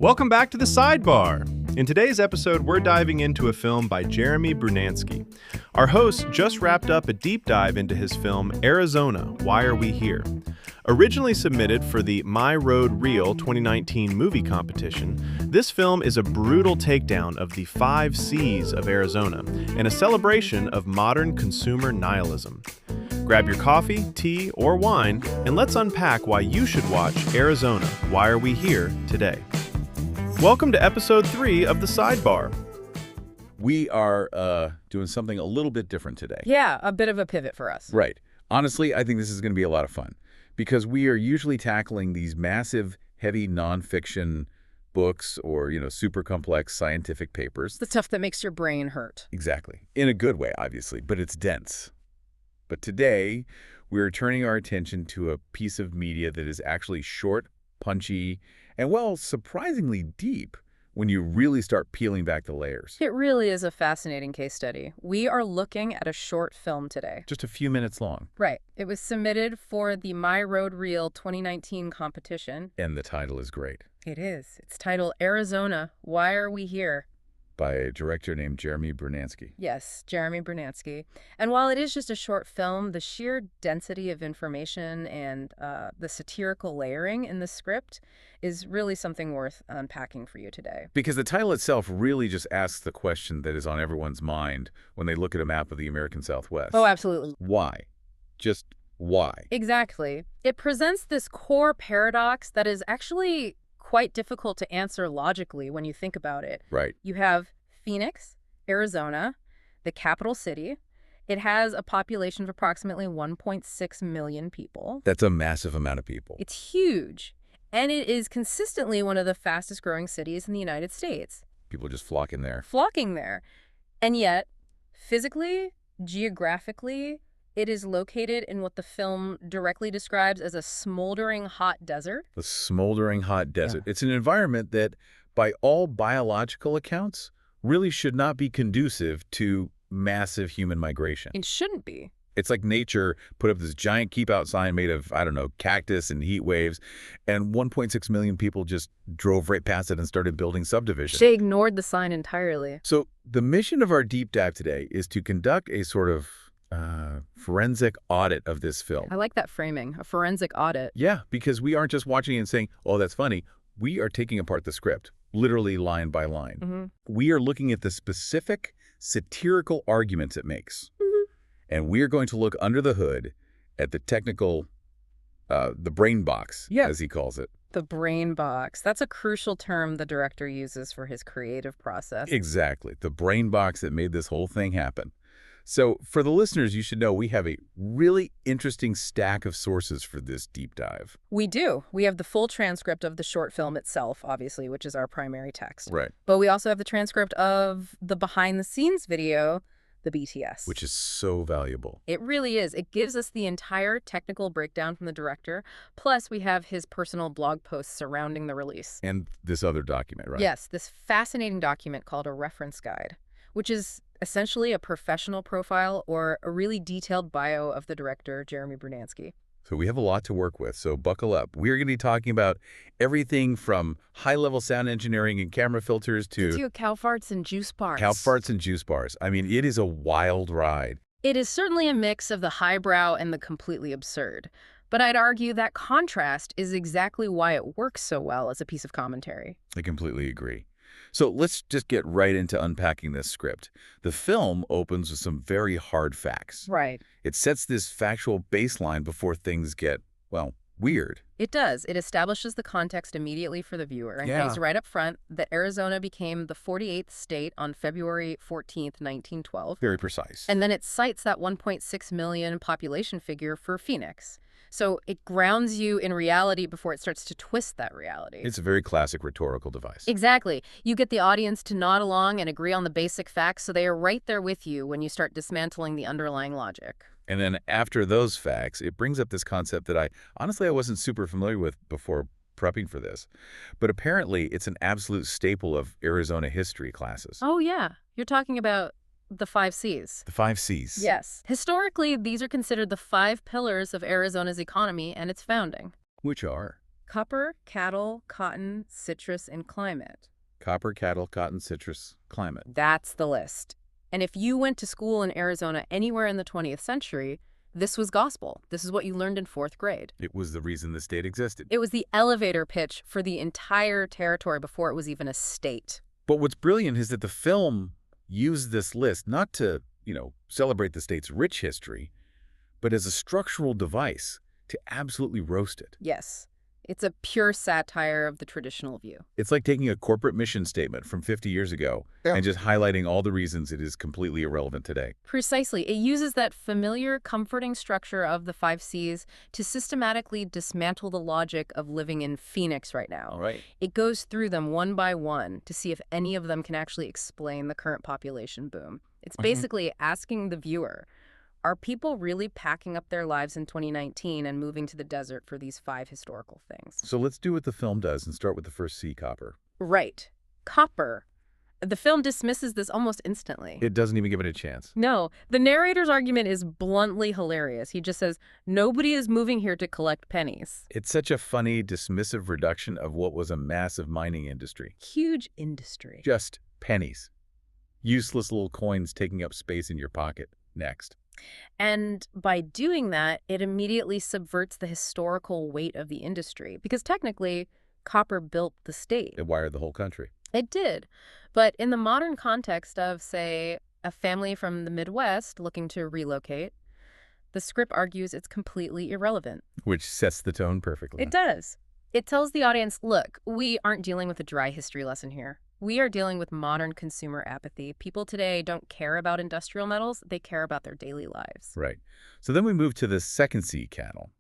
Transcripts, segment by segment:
Welcome back to the Sidebar. In today's episode, we're diving into a film by Jeremy Brunansky. Our host just wrapped up a deep dive into his film, Arizona, Why Are We Here? Originally submitted for the My RØDE Reel 2019 movie competition, this film is a brutal takedown of the 5 C's of Arizona and a celebration of modern consumer nihilism. Grab your coffee, tea, or wine, and let's unpack why you should watch Arizona, Why Are We Here today. Welcome to episode 3 of the Sidebar. We are doing something a little bit different today. Yeah, a bit of a pivot for us. Right. Honestly, I think this is going to be a lot of fun because we are usually tackling these massive, heavy nonfiction books or, super complex scientific papers. The stuff that makes your brain hurt. Exactly. In a good way, obviously, but it's dense. But today, we're turning our attention to a piece of media that is actually short, punchy, and, well, surprisingly deep when you really start peeling back the layers. It really is a fascinating case study. We are looking at a short film today. Just a few minutes long. Right. It was submitted for the My RØDE Reel 2019 competition. And the title is great. It is. It's titled Arizona, Why Are We Here? By a director named Jeremy Brunansky. Yes, Jeremy Brunansky. And while it is just a short film, the sheer density of information and the satirical layering in the script is really something worth unpacking for you today. Because the title itself really just asks the question that is on everyone's mind when they look at a map of the American Southwest. Oh, absolutely. Why? Just why? Exactly. It presents this core paradox that is actually quite difficult to answer logically when you think about it. Right. You have Phoenix, Arizona, the capital city. It has a population of approximately 1.6 million people. That's a massive amount of people. It's huge. And it is consistently one of the fastest growing cities in the United States. People just flocking there. Flocking there. And yet, physically, geographically, it is located in what the film directly describes as a smoldering hot desert. The smoldering hot desert. Yeah. It's an environment that, by all biological accounts, really should not be conducive to massive human migration. It shouldn't be. It's like nature put up this giant keep out sign made of, cactus and heat waves, and 1.6 million people just drove right past it and started building subdivisions. They ignored the sign entirely. So the mission of our deep dive today is to conduct a sort of forensic audit of this film. I like that framing, a forensic audit. Yeah, because we aren't just watching it and saying, oh, that's funny. We are taking apart the script, literally line by line. Mm-hmm. We are looking at the specific satirical arguments it makes. Mm-hmm. And we are going to look under the hood at the technical, the brain box, as he calls it. The brain box. That's a crucial term the director uses for his creative process. Exactly. The brain box that made this whole thing happen. So for the listeners, you should know we have a really interesting stack of sources for this deep dive. We do. We have the full transcript of the short film itself, obviously, which is our primary text. Right. But we also have the transcript of the behind-the-scenes video, the BTS. Which is so valuable. It really is. It gives us the entire technical breakdown from the director. Plus, we have his personal blog posts surrounding the release. And this other document, right? Yes, this fascinating document called a reference guide, which is essentially a professional profile or a really detailed bio of the director, Jeremy Brunansky. So we have a lot to work with, so buckle up. We're going to be talking about everything from high-level sound engineering and camera filters to cow farts and juice bars. Cow farts and juice bars. I mean, it is a wild ride. It is certainly a mix of the highbrow and the completely absurd. But I'd argue that contrast is exactly why it works so well as a piece of commentary. I completely agree. So let's just get right into unpacking this script. The film opens with some very hard facts. Right. It sets this factual baseline before things get, well, weird. It does. It establishes the context immediately for the viewer and says right up front that Arizona became the 48th state on February 14th, 1912. Very precise. And then it cites that 1.6 million population figure for Phoenix. So it grounds you in reality before it starts to twist that reality. It's a very classic rhetorical device. Exactly. You get the audience to nod along and agree on the basic facts, so they are right there with you when you start dismantling the underlying logic. And then after those facts, it brings up this concept that I wasn't super familiar with before prepping for this. But apparently, it's an absolute staple of Arizona history classes. Oh, yeah. You're talking about the 5 C's. The 5 C's. Yes. Historically, these are considered the 5 pillars of Arizona's economy and its founding. Which are? Copper, cattle, cotton, citrus, and climate. Copper, cattle, cotton, citrus, climate. That's the list. And if you went to school in Arizona anywhere in the 20th century, this was gospel. This is what you learned in 4th grade. It was the reason the state existed. It was the elevator pitch for the entire territory before it was even a state. But what's brilliant is that the film used this list not to, celebrate the state's rich history, but as a structural device to absolutely roast it. Yes. It's a pure satire of the traditional view. It's like taking a corporate mission statement from 50 years ago and just highlighting all the reasons it is completely irrelevant today. Precisely. It uses that familiar, comforting structure of the 5 C's to systematically dismantle the logic of living in Phoenix right now. All right. It goes through them one by one to see if any of them can actually explain the current population boom. It's basically asking the viewer, are people really packing up their lives in 2019 and moving to the desert for these 5 historical things? So let's do what the film does and start with the first C, copper. Right. Copper. The film dismisses this almost instantly. It doesn't even give it a chance. No. The narrator's argument is bluntly hilarious. He just says, nobody is moving here to collect pennies. It's such a funny, dismissive reduction of what was a massive mining industry. Huge industry. Just pennies. Useless little coins taking up space in your pocket. Next. And by doing that, it immediately subverts the historical weight of the industry. Because technically, copper built the state. It wired the whole country. It did. But in the modern context of, say, a family from the Midwest looking to relocate, the script argues it's completely irrelevant. Which sets the tone perfectly. It does. It tells the audience, look, we aren't dealing with a dry history lesson here. We are dealing with modern consumer apathy. People today don't care about industrial metals. They care about their daily lives. Right. So then we move to the second C, cattle.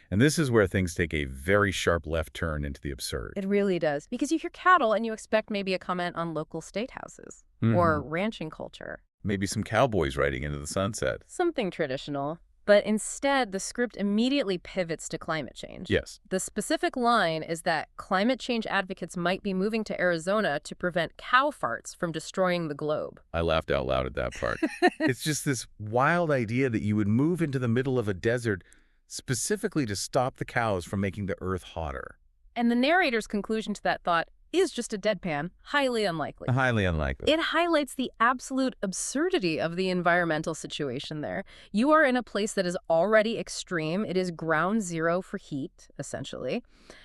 And this is where things take a very sharp left turn into the absurd. It really does. Because you hear cattle and you expect maybe a comment on local state houses or ranching culture. Maybe some cowboys riding into the sunset. Something traditional. But instead, the script immediately pivots to climate change. Yes. The specific line is that climate change advocates might be moving to Arizona to prevent cow farts from destroying the globe. I laughed out loud at that part. It's just this wild idea that you would move into the middle of a desert specifically to stop the cows from making the earth hotter. And the narrator's conclusion to that thought is just a deadpan, highly unlikely. Highly unlikely. It highlights the absolute absurdity of the environmental situation there. You are in a place that is already extreme. It is ground zero for heat, essentially.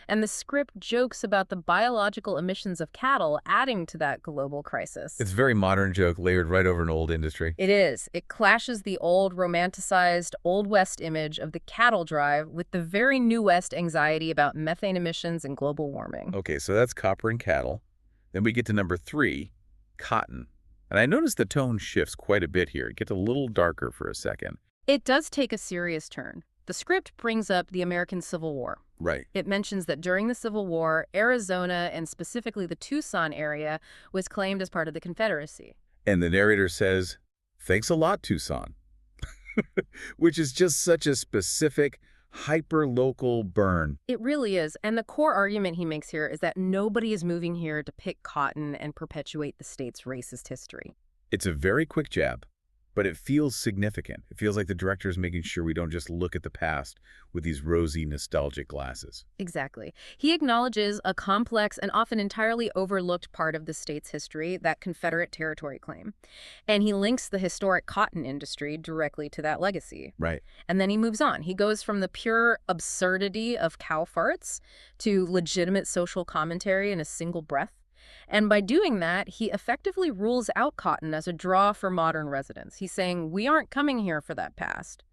And the script jokes about the biological emissions of cattle adding to that global crisis. It's a very modern joke layered right over an old industry. It is. It clashes the old romanticized Old West image of the cattle drive with the very New West anxiety about methane emissions and global warming. Okay, so that's copper and cattle. Then we get to number 3, cotton. And I noticed the tone shifts quite a bit here. It gets a little darker for a second. It does take a serious turn. The script brings up the American Civil War. Right. It mentions that during the Civil War, Arizona, and specifically the Tucson area, was claimed as part of the Confederacy. And the narrator says, thanks a lot, Tucson. Which is just such a specific, hyper-local burn. It really is. And the core argument he makes here is that nobody is moving here to pick cotton and perpetuate the state's racist history. It's a very quick jab, but it feels significant. It feels like the director is making sure we don't just look at the past with these rosy, nostalgic glasses. Exactly. He acknowledges a complex and often entirely overlooked part of the state's history, that Confederate territory claim. And he links the historic cotton industry directly to that legacy. Right. And then he moves on. He goes from the pure absurdity of cow farts to legitimate social commentary in a single breath. And by doing that, he effectively rules out cotton as a draw for modern residents. He's saying, we aren't coming here for that past.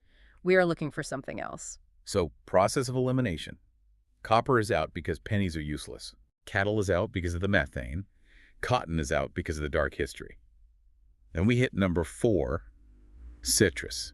We are looking for something else. So, process of elimination. Copper is out because pennies are useless. Cattle is out because of the methane. Cotton is out because of the dark history. Then we hit number 4, citrus.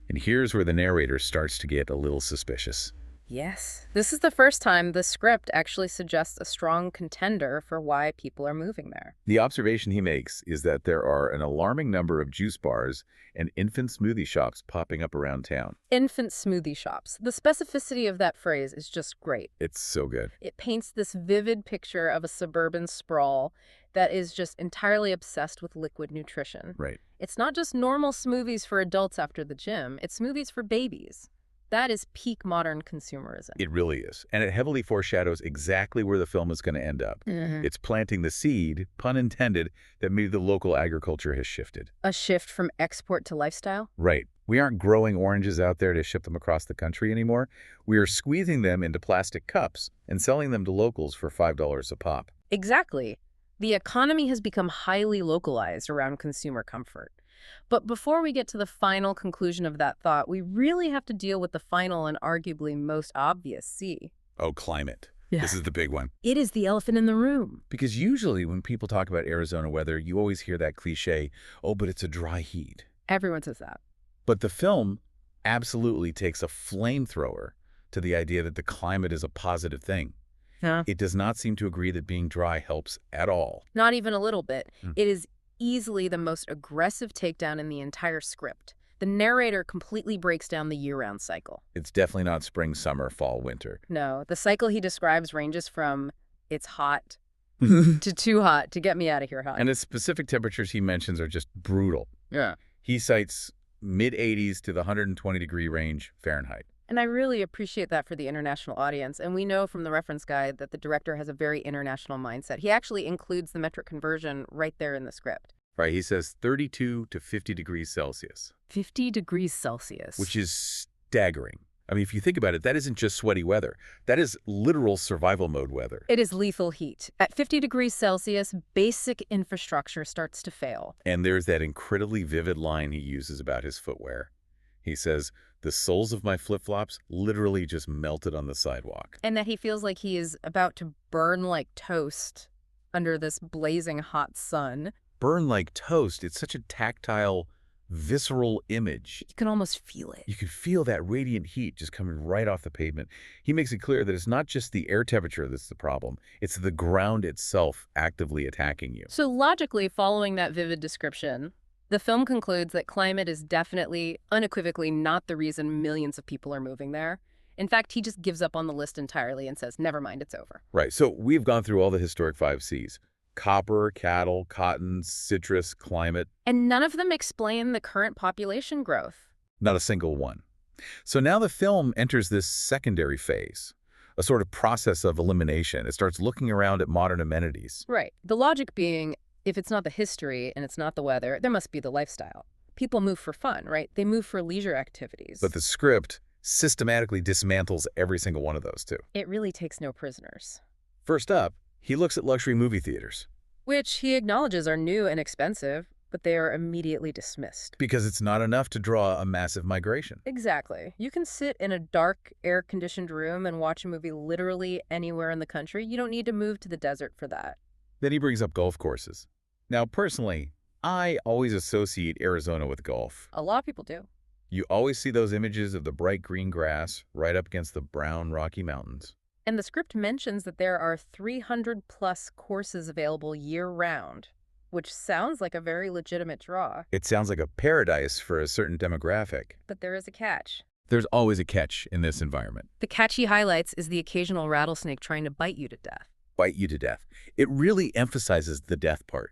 And here's where the narrator starts to get a little suspicious. Yes. This is the first time the script actually suggests a strong contender for why people are moving there. The observation he makes is that there are an alarming number of juice bars and infant smoothie shops popping up around town. Infant smoothie shops. The specificity of that phrase is just great. It's so good. It paints this vivid picture of a suburban sprawl that is just entirely obsessed with liquid nutrition. Right. It's not just normal smoothies for adults after the gym. It's smoothies for babies. That is peak modern consumerism. It really is. And it heavily foreshadows exactly where the film is going to end up. It's planting the seed, pun intended, that maybe the local agriculture has shifted. A shift from export to lifestyle? Right. We aren't growing oranges out there to ship them across the country anymore. We are squeezing them into plastic cups and selling them to locals for $5 a pop. Exactly. The economy has become highly localized around consumer comfort. But before we get to the final conclusion of that thought, we really have to deal with the final and arguably most obvious C. Oh, climate. Yeah. This is the big one. It is the elephant in the room. Because usually when people talk about Arizona weather, you always hear that cliche, oh, but it's a dry heat. Everyone says that. But the film absolutely takes a flamethrower to the idea that the climate is a positive thing. Yeah. It does not seem to agree that being dry helps at all. Not even a little bit. It is easily the most aggressive takedown in the entire script. The narrator completely breaks down the year-round cycle. It's definitely not spring, summer, fall, winter. No, the cycle he describes ranges from it's hot to too hot to get me out of here hot. And the specific temperatures he mentions are just brutal. Yeah. He cites mid-80s to the 120-degree range Fahrenheit. And I really appreciate that for the international audience. And we know from the reference guide that the director has a very international mindset. He actually includes the metric conversion right there in the script. Right, he says 32 to 50 degrees Celsius. 50 degrees Celsius. Which is staggering. I mean, if you think about it, that isn't just sweaty weather. That is literal survival mode weather. It is lethal heat. At 50 degrees Celsius, basic infrastructure starts to fail. And there's that incredibly vivid line he uses about his footwear. He says, the soles of my flip-flops literally just melted on the sidewalk. And that he feels like he is about to burn like toast under this blazing hot sun. Burn like toast. It's such a tactile, visceral image. You can almost feel it. You can feel that radiant heat just coming right off the pavement. He makes it clear that it's not just the air temperature that's the problem. It's the ground itself actively attacking you. So logically, following that vivid description, the film concludes that climate is definitely, unequivocally not the reason millions of people are moving there. In fact, he just gives up on the list entirely and says, never mind, it's over. Right. So we've gone through all the historic 5 Cs. Copper, cattle, cotton, citrus, climate. And none of them explain the current population growth. Not a single one. So now the film enters this secondary phase, a sort of process of elimination. It starts looking around at modern amenities. Right. The logic being, if it's not the history and it's not the weather, there must be the lifestyle. People move for fun, right? They move for leisure activities. But the script systematically dismantles every single one of those, too. It really takes no prisoners. First up, he looks at luxury movie theaters. Which he acknowledges are new and expensive, but they are immediately dismissed. Because it's not enough to draw a massive migration. Exactly. You can sit in a dark, air-conditioned room and watch a movie literally anywhere in the country. You don't need to move to the desert for that. Then he brings up golf courses. Now, personally, I always associate Arizona with golf. A lot of people do. You always see those images of the bright green grass right up against the brown Rocky Mountains. And the script mentions that there are 300-plus courses available year-round, which sounds like a very legitimate draw. It sounds like a paradise for a certain demographic. But there is a catch. There's always a catch in this environment. The catch he highlights is the occasional rattlesnake trying to bite you to death. Bite you to death. It really emphasizes the death part.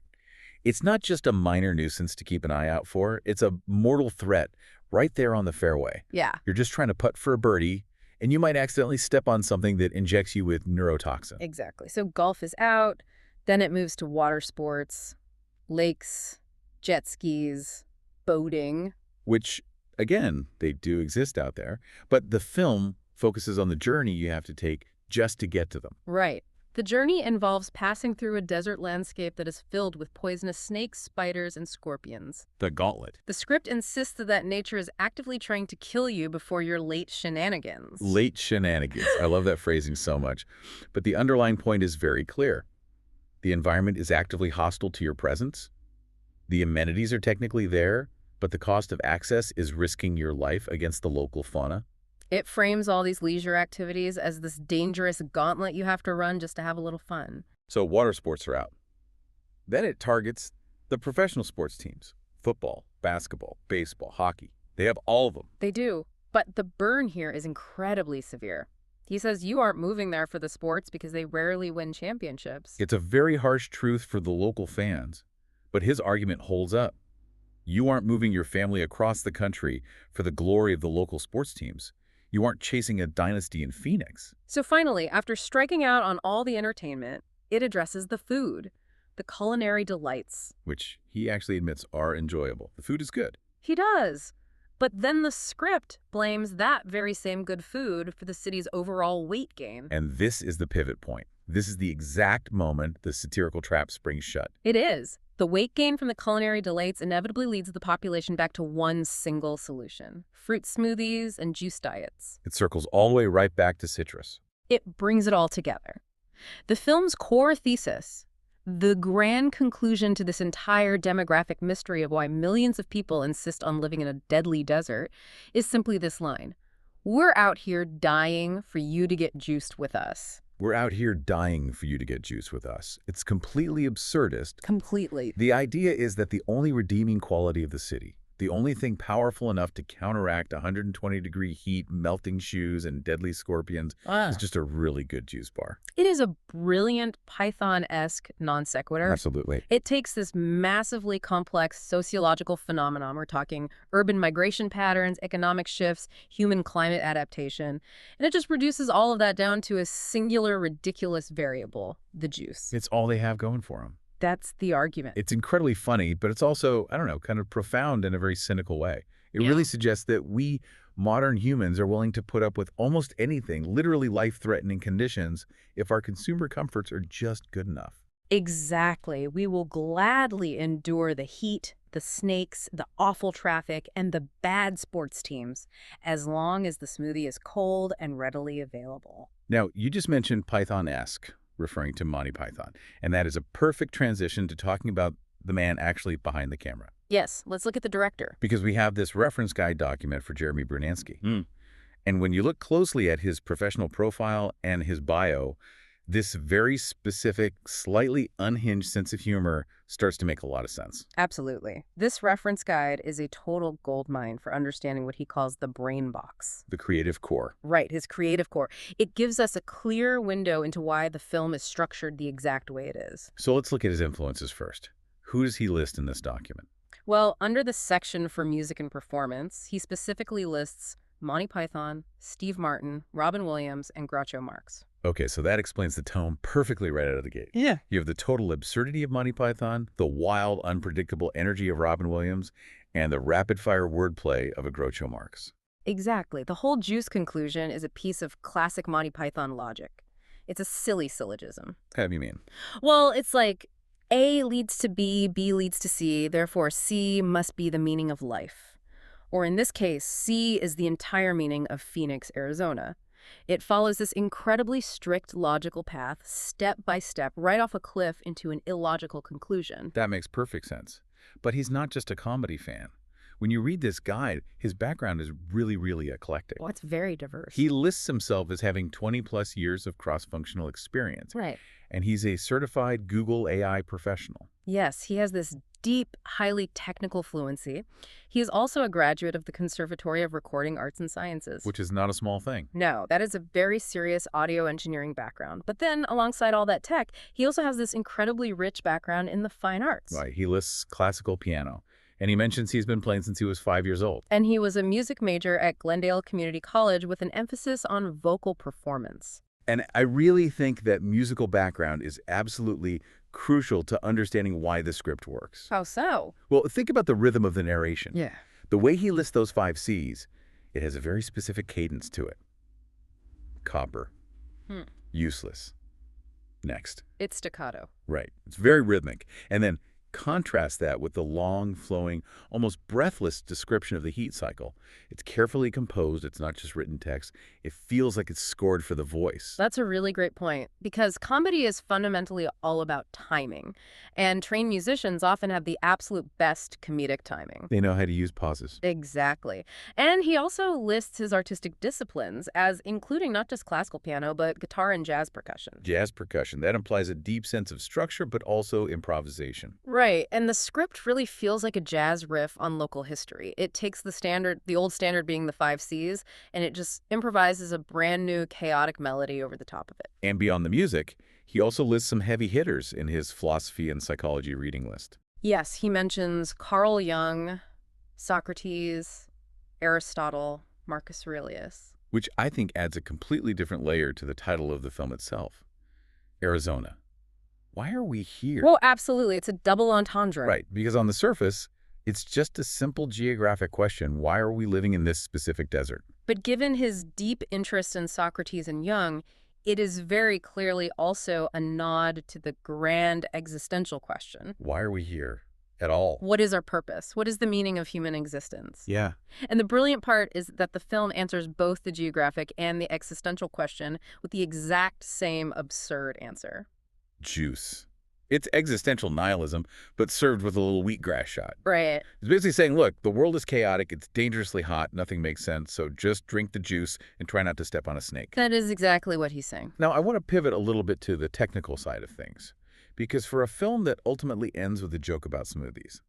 It's not just a minor nuisance to keep an eye out for. It's a mortal threat right there on the fairway. Yeah. You're just trying to putt for a birdie, and you might accidentally step on something that injects you with neurotoxin. Exactly. So golf is out, then it moves to water sports, lakes, jet skis, boating. Which, again, they do exist out there, but the film focuses on the journey you have to take just to get to them. Right. The journey involves passing through a desert landscape that is filled with poisonous snakes, spiders, and scorpions. The gauntlet. The script insists that nature is actively trying to kill you before your late shenanigans. Late shenanigans. I love that phrasing so much. But the underlying point is very clear. The environment is actively hostile to your presence. The amenities are technically there, but the cost of access is risking your life against the local fauna. It frames all these leisure activities as this dangerous gauntlet you have to run just to have a little fun. So water sports are out. Then it targets the professional sports teams. Football, basketball, baseball, hockey. They have all of them. They do. But the burn here is incredibly severe. He says you aren't moving there for the sports because they rarely win championships. It's a very harsh truth for the local fans, but his argument holds up. You aren't moving your family across the country for the glory of the local sports teams. You aren't chasing a dynasty in Phoenix. So finally, after striking out on all the entertainment, it addresses the food, the culinary delights. Which he actually admits are enjoyable. The food is good. He does. But then the script blames that very same good food for the city's overall weight gain. And this is the pivot point. This is the exact moment the satirical trap springs shut. It is. The weight gain from the culinary delights inevitably leads the population back to one single solution: fruit smoothies and juice diets. It circles all the way right back to citrus. It brings it all together. The film's core thesis, the grand conclusion to this entire demographic mystery of why millions of people insist on living in a deadly desert, is simply this line: we're out here dying for you to get juiced with us. We're out here dying for you to get juice with us. It's completely absurdist. Completely. The idea is that the only redeeming quality of the city, the only thing powerful enough to counteract 120-degree heat, melting shoes, and deadly scorpions is just a really good juice bar. It is a brilliant Python-esque non sequitur. Absolutely. It takes this massively complex sociological phenomenon, we're talking urban migration patterns, economic shifts, human climate adaptation, and it just reduces all of that down to a singular, ridiculous variable: the juice. It's all they have going for them. That's the argument. It's incredibly funny, but it's also, I don't know, kind of profound in a very cynical way. It really suggests that we modern humans are willing to put up with almost anything, literally life-threatening conditions, if our consumer comforts are just good enough. Exactly. We will gladly endure the heat, the snakes, the awful traffic, and the bad sports teams, as long as the smoothie is cold and readily available. Now, you just mentioned Python-esque, referring to Monty Python, and that is a perfect transition to talking about the man actually behind the camera. Yes, let's look at the director. Because we have this reference guide document for Jeremy Brunansky. And when you look closely at his professional profile and his bio, this very specific, slightly unhinged sense of humor starts to make a lot of sense. Absolutely. This reference guide is a total goldmine for understanding what he calls the brain box. The creative core. Right, his creative core. It gives us a clear window into why the film is structured the exact way it is. So let's look at his influences first. Who does he list in this document? Well, under the section for music and performance, he specifically lists Monty Python, Steve Martin, Robin Williams, and Groucho Marx. Okay, so that explains the tone perfectly right out of the gate. Yeah. You have the total absurdity of Monty Python, the wild, unpredictable energy of Robin Williams, and the rapid-fire wordplay of a Groucho Marx. Exactly. The whole juice conclusion is a piece of classic Monty Python logic. It's a silly syllogism. How do you mean? Well, it's like A leads to B, B leads to C, therefore C must be the meaning of life. Or in this case, C is the entire meaning of Phoenix, Arizona. It follows this incredibly strict logical path, step by step, right off a cliff into an illogical conclusion. That makes perfect sense. But he's not just a comedy fan. When you read this guide, his background is really, really eclectic. Well, it's very diverse. He lists himself as having 20-plus years of cross-functional experience. Right. And he's a certified Google AI professional. Yes, he has this deep, highly technical fluency. He is also a graduate of the Conservatory of Recording Arts and Sciences. Which is not a small thing. No, that is a very serious audio engineering background. But then, alongside all that tech, he also has this incredibly rich background in the fine arts. Right. He lists classical piano. And he mentions he's been playing since he was 5 years old. And he was a music major at Glendale Community College with an emphasis on vocal performance. And I really think that musical background is absolutely crucial to understanding why the script works. How so? Well, think about the rhythm of the narration. Yeah. The way he lists those 5 C's, it has a very specific cadence to it. Copper. Useless. Next. It's staccato. Right. It's very rhythmic. And then contrast that with the long, flowing, almost breathless description of the heat cycle. It's carefully composed. It's not just written text. It feels like it's scored for the voice. That's a really great point, because comedy is fundamentally all about timing, and trained musicians often have the absolute best comedic timing. They know how to use pauses. Exactly. And he also lists his artistic disciplines as including not just classical piano, but guitar and jazz percussion. Jazz percussion. That implies a deep sense of structure, but also improvisation. Right, and the script really feels like a jazz riff on local history. It takes the old standard being the 5 C's, and it just improvises a brand new chaotic melody over the top of it. And beyond the music, he also lists some heavy hitters in his philosophy and psychology reading list. Yes, he mentions Carl Jung, Socrates, Aristotle, Marcus Aurelius. which I think adds a completely different layer to the title of the film itself. Arizona. Why are we here? Well, absolutely. It's a double entendre. Right, because on the surface, it's just a simple geographic question. Why are we living in this specific desert? But given his deep interest in Socrates and Jung, it is very clearly also a nod to the grand existential question. Why are we here at all? What is our purpose? What is the meaning of human existence? Yeah. And the brilliant part is that the film answers both the geographic and the existential question with the exact same absurd answer. Juice. It's existential nihilism, but served with a little wheatgrass shot. Right. It's basically saying, look, the world is chaotic, it's dangerously hot, nothing makes sense, so just drink the juice and try not to step on a snake. That is exactly what he's saying. Now, I want to pivot a little bit to the technical side of things, because for a film that ultimately ends with a joke about smoothies,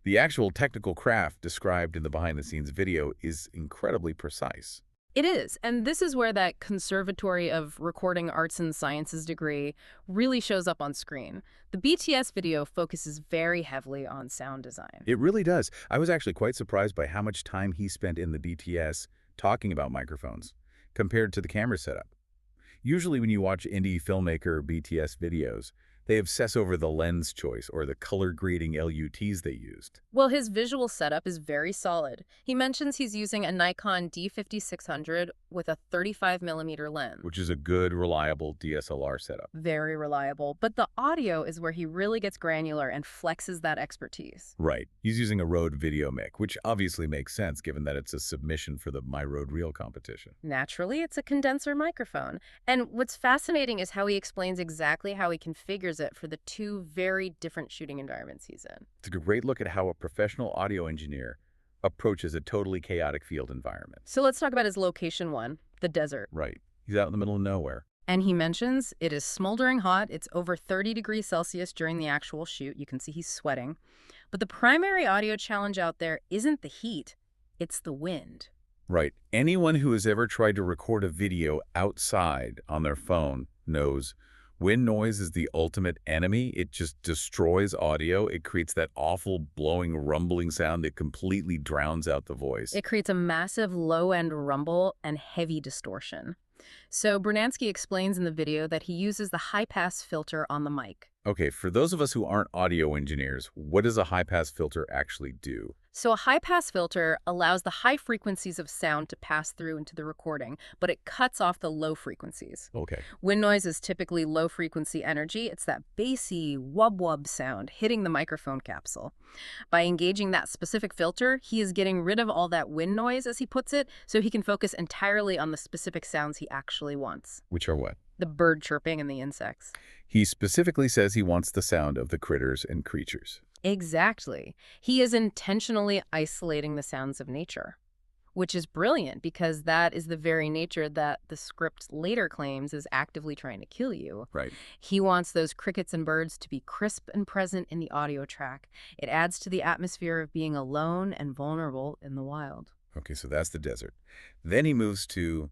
the actual technical craft described in the behind-the-scenes video is incredibly precise. It is, and this is where that Conservatory of Recording Arts and Sciences degree really shows up on screen. The BTS video focuses very heavily on sound design. It really does. I was actually quite surprised by how much time he spent in the BTS talking about microphones compared to the camera setup. Usually when you watch indie filmmaker BTS videos, they obsess over the lens choice or the color grading LUTs they used. Well, his visual setup is very solid. He mentions he's using a Nikon D5600 with a 35mm lens. Which is a good, reliable DSLR setup. Very reliable. But the audio is where he really gets granular and flexes that expertise. Right. He's using a Rode video mic, which obviously makes sense given that it's a submission for the My RØDE Reel competition. Naturally, it's a condenser microphone. And what's fascinating is how he explains exactly how he configures it for the two very different shooting environments he's in. It's a great look at how a professional audio engineer approaches a totally chaotic field environment. So let's talk about his location one, the desert. Right. He's out in the middle of nowhere. And he mentions it is smoldering hot. It's over 30 degrees Celsius during the actual shoot. You can see he's sweating. But the primary audio challenge out there isn't the heat, it's the wind. Right. Anyone who has ever tried to record a video outside on their phone knows wind noise is the ultimate enemy. It just destroys audio. It creates that awful blowing, rumbling sound that completely drowns out the voice. It creates a massive low-end rumble and heavy distortion. So Brunansky explains in the video that he uses the high-pass filter on the mic. Okay, for those of us who aren't audio engineers, what does a high-pass filter actually do? So a high-pass filter allows the high frequencies of sound to pass through into the recording, but it cuts off the low frequencies. Okay. Wind noise is typically low-frequency energy. It's that bassy, wub-wub sound hitting the microphone capsule. By engaging that specific filter, he is getting rid of all that wind noise, as he puts it, so he can focus entirely on the specific sounds he actually wants. Which are what? The bird chirping and the insects. He specifically says he wants the sound of the critters and creatures. Exactly. He is intentionally isolating the sounds of nature, which is brilliant because that is the very nature that the script later claims is actively trying to kill you. Right. He wants those crickets and birds to be crisp and present in the audio track. It adds to the atmosphere of being alone and vulnerable in the wild. Okay, so that's the desert. Then he moves to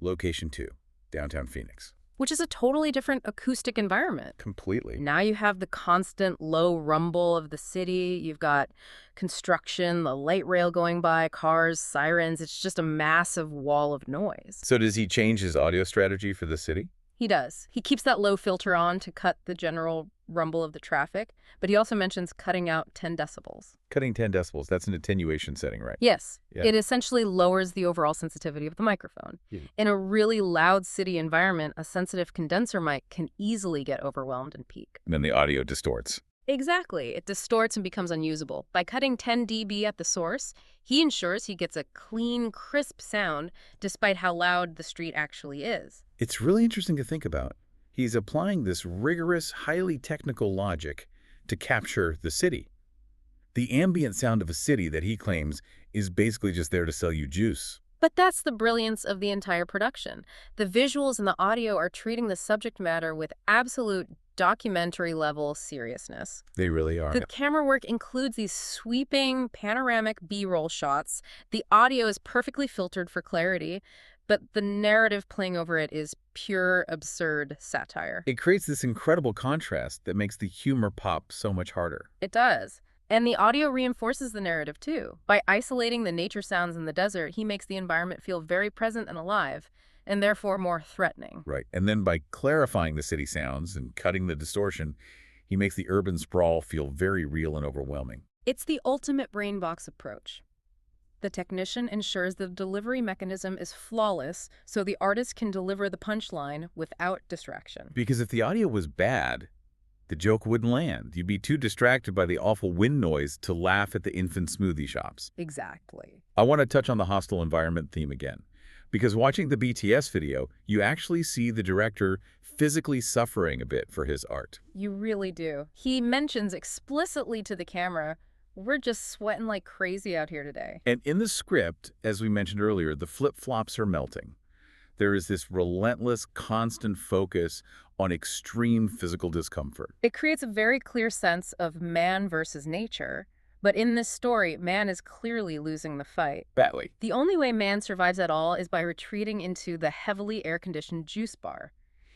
location 2, downtown Phoenix. Which is a totally different acoustic environment. Completely. Now you have the constant low rumble of the city. You've got construction, the light rail going by, cars, sirens. It's just a massive wall of noise. So does he change his audio strategy for the city? He does. He keeps that low filter on to cut the general rumble of the traffic, but he also mentions cutting out 10 decibels. Cutting 10 decibels, that's an attenuation setting, right? Yes. Yeah. It essentially lowers the overall sensitivity of the microphone. Yeah. In a really loud city environment, a sensitive condenser mic can easily get overwhelmed and peak. And then the audio distorts. Exactly. It distorts and becomes unusable. By cutting 10 dB at the source, he ensures he gets a clean, crisp sound despite how loud the street actually is. It's really interesting to think about. He's applying this rigorous, highly technical logic to capture the city. The ambient sound of a city that he claims is basically just there to sell you juice. But that's the brilliance of the entire production. The visuals and the audio are treating the subject matter with absolute documentary-level seriousness. They really are. The camera work includes these sweeping, panoramic B-roll shots. The audio is perfectly filtered for clarity, but the narrative playing over it is pure, absurd satire. It creates this incredible contrast that makes the humor pop so much harder. It does. And the audio reinforces the narrative, too. By isolating the nature sounds in the desert, he makes the environment feel very present and alive, and therefore more threatening. Right. And then by clarifying the city sounds and cutting the distortion, he makes the urban sprawl feel very real and overwhelming. It's the ultimate brain box approach. The technician ensures the delivery mechanism is flawless, so the artist can deliver the punchline without distraction. Because if the audio was bad, the joke wouldn't land. You'd be too distracted by the awful wind noise to laugh at the infant smoothie shops. Exactly. I want to touch on the hostile environment theme again. Because watching the BTS video, you actually see the director physically suffering a bit for his art. You really do. He mentions explicitly to the camera, "We're just sweating like crazy out here today." And in the script, as we mentioned earlier, the flip-flops are melting. There is this relentless, constant focus on extreme physical discomfort. It creates a very clear sense of man versus nature. But in this story, man is clearly losing the fight. Badly. The only way man survives at all is by retreating into the heavily air-conditioned juice bar.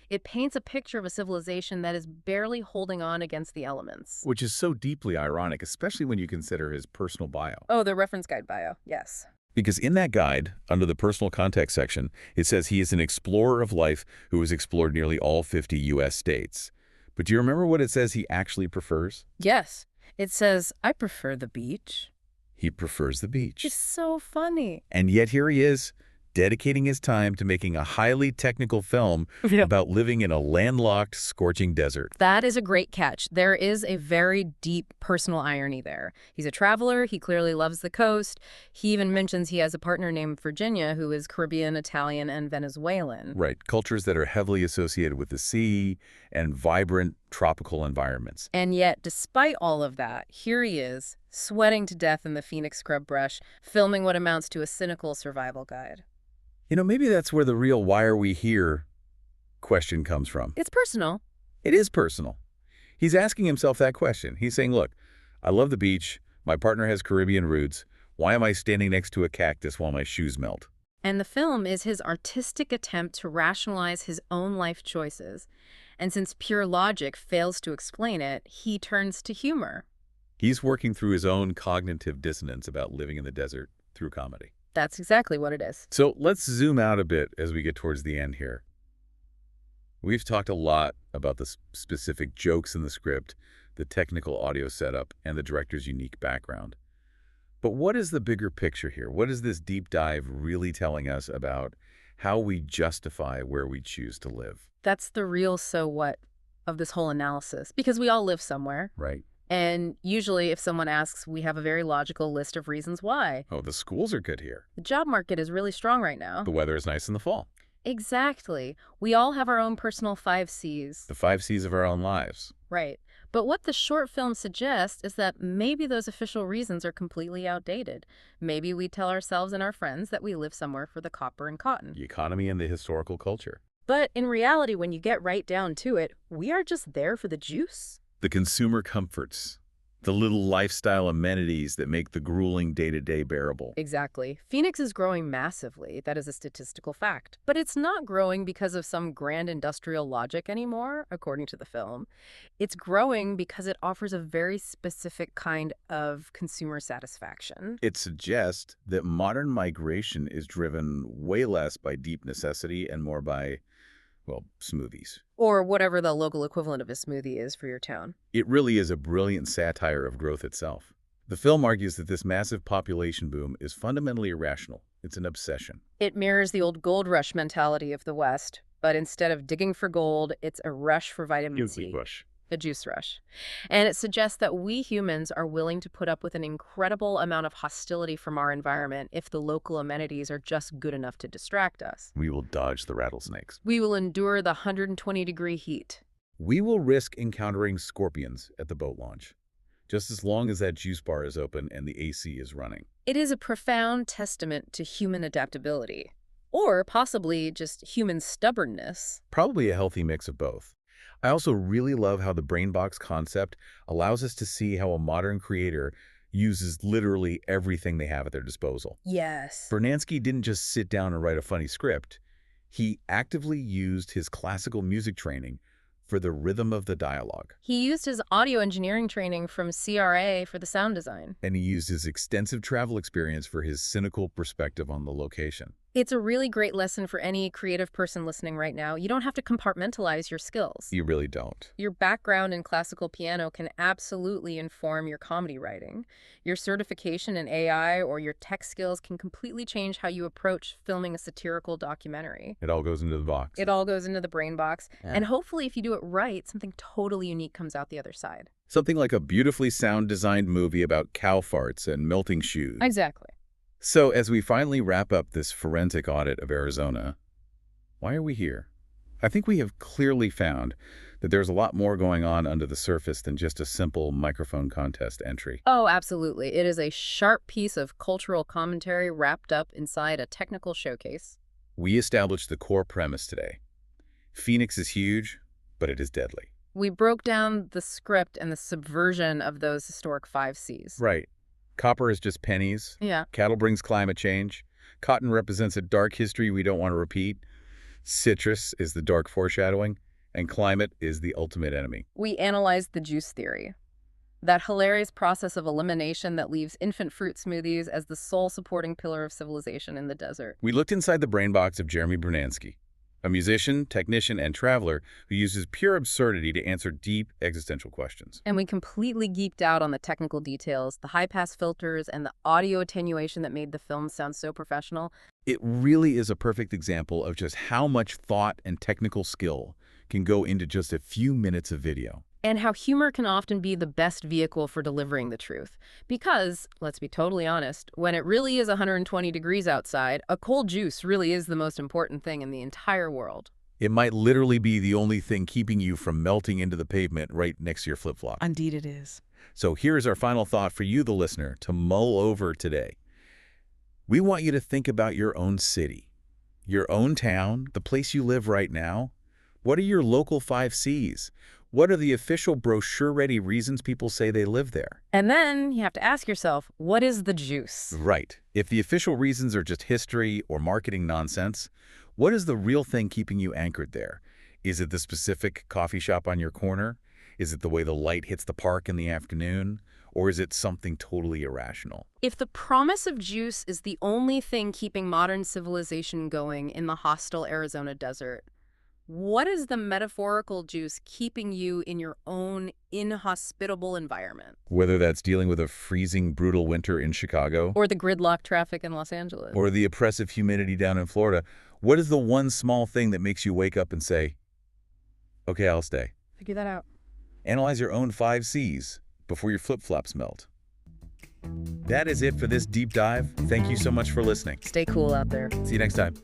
It paints a picture of a civilization that is barely holding on against the elements. Which is so deeply ironic, especially when you consider his personal bio. Oh, the reference guide bio, yes. Because in that guide, under the personal context section, it says he is an explorer of life who has explored nearly all 50 U.S. states. But do you remember what it says he actually prefers? Yes. It says, "I prefer the beach." He prefers the beach. It's so funny. And yet here he is, dedicating his time to making a highly technical film about living in a landlocked, scorching desert. That is a great catch. There is a very deep personal irony there. He's a traveler. He clearly loves the coast. He even mentions he has a partner named Virginia who is Caribbean, Italian, and Venezuelan. Right, cultures that are heavily associated with the sea and vibrant tropical environments. And yet, despite all of that, here he is, sweating to death in the Phoenix scrub brush, filming what amounts to a cynical survival guide. You know, maybe that's where the real "why are we here" question comes from. It's personal. It is personal. He's asking himself that question. He's saying, look, I love the beach. My partner has Caribbean roots. Why am I standing next to a cactus while my shoes melt? And the film is his artistic attempt to rationalize his own life choices. And since pure logic fails to explain it, he turns to humor. He's working through his own cognitive dissonance about living in the desert through comedy. That's exactly what it is. So let's zoom out a bit as we get towards the end here. We've talked a lot about the specific jokes in the script, the technical audio setup, and the director's unique background. But what is the bigger picture here? What is this deep dive really telling us about how we justify where we choose to live? That's the real so what of this whole analysis, because we all live somewhere. Right. And usually if someone asks, we have a very logical list of reasons why. Oh, the schools are good here. The job market is really strong right now. The weather is nice in the fall. Exactly. We all have our own personal 5 Cs. The 5 Cs of our own lives. Right. But what the short film suggests is that maybe those official reasons are completely outdated. Maybe we tell ourselves and our friends that we live somewhere for the copper and cotton. The economy and the historical culture. But in reality, when you get right down to it, we are just there for the juice. The consumer comforts. The little lifestyle amenities that make the grueling day-to-day bearable. Exactly. Phoenix is growing massively. That is a statistical fact. But it's not growing because of some grand industrial logic anymore, according to the film. It's growing because it offers a very specific kind of consumer satisfaction. It suggests that modern migration is driven way less by deep necessity and more by, well, smoothies. Or whatever the local equivalent of a smoothie is for your town. It really is a brilliant satire of growth itself. The film argues that this massive population boom is fundamentally irrational. It's an obsession. It mirrors the old gold rush mentality of the West, but instead of digging for gold, it's a rush for vitamin C. A juice rush. And it suggests that we humans are willing to put up with an incredible amount of hostility from our environment if the local amenities are just good enough to distract us. We will dodge the rattlesnakes. We will endure the 120-degree heat. We will risk encountering scorpions at the boat launch, just as long as that juice bar is open and the AC is running. It is a profound testament to human adaptability, or possibly just human stubbornness. Probably a healthy mix of both. I also really love how the brain box concept allows us to see how a modern creator uses literally everything they have at their disposal. Yes. Brunansky didn't just sit down and write a funny script. He actively used his classical music training, for the rhythm of the dialogue. He used his audio engineering training from CRA for the sound design. And he used his extensive travel experience for his cynical perspective on the location. It's a really great lesson for any creative person listening right now. You don't have to compartmentalize your skills. You really don't. Your background in classical piano can absolutely inform your comedy writing. Your certification in AI or your tech skills can completely change how you approach filming a satirical documentary. It all goes into the box. It all goes into the brain box. Yeah. And hopefully, if you do it right, something totally unique comes out the other side. Something like a beautifully sound-designed movie about cow farts and melting shoes. Exactly. So as we finally wrap up this forensic audit of Arizona, why are we here? I think we have clearly found that there's a lot more going on under the surface than just a simple microphone contest entry. Oh, absolutely. It is a sharp piece of cultural commentary wrapped up inside a technical showcase. We established the core premise today. Phoenix is huge, but it is deadly. We broke down the script and the subversion of those historic 5 Cs. Right. Copper is just pennies. Yeah. Cattle brings climate change. Cotton represents a dark history we don't want to repeat. Citrus is the dark foreshadowing. And climate is the ultimate enemy. We analyzed the juice theory, that hilarious process of elimination that leaves infant fruit smoothies as the sole supporting pillar of civilization in the desert. We looked inside the brain box of Jeremy Brunansky, a musician, technician, and traveler who uses pure absurdity to answer deep existential questions. And we completely geeked out on the technical details, the high-pass filters, and the audio attenuation that made the film sound so professional. It really is a perfect example of just how much thought and technical skill can go into just a few minutes of video. And how humor can often be the best vehicle for delivering the truth. Because, let's be totally honest, when it really is 120 degrees outside, a cold juice really is the most important thing in the entire world. It might literally be the only thing keeping you from melting into the pavement right next to your flip-flop. Indeed it is. So here's our final thought for you, the listener, to mull over today. We want you to think about your own city, your own town, the place you live right now. What are your local 5 Cs? What are the official brochure-ready reasons people say they live there? And then you have to ask yourself, what is the juice? Right. If the official reasons are just history or marketing nonsense, what is the real thing keeping you anchored there? Is it the specific coffee shop on your corner? Is it the way the light hits the park in the afternoon? Or is it something totally irrational? If the promise of juice is the only thing keeping modern civilization going in the hostile Arizona desert, what is the metaphorical juice keeping you in your own inhospitable environment? Whether that's dealing with a freezing, brutal winter in Chicago, Or the gridlock traffic in Los Angeles. or the oppressive humidity down in Florida, what is the one small thing that makes you wake up and say, okay, I'll stay? Figure that out. Analyze your own 5 Cs before your flip-flops melt. That is it for this deep dive. Thank you so much for listening. Stay cool out there. See you next time.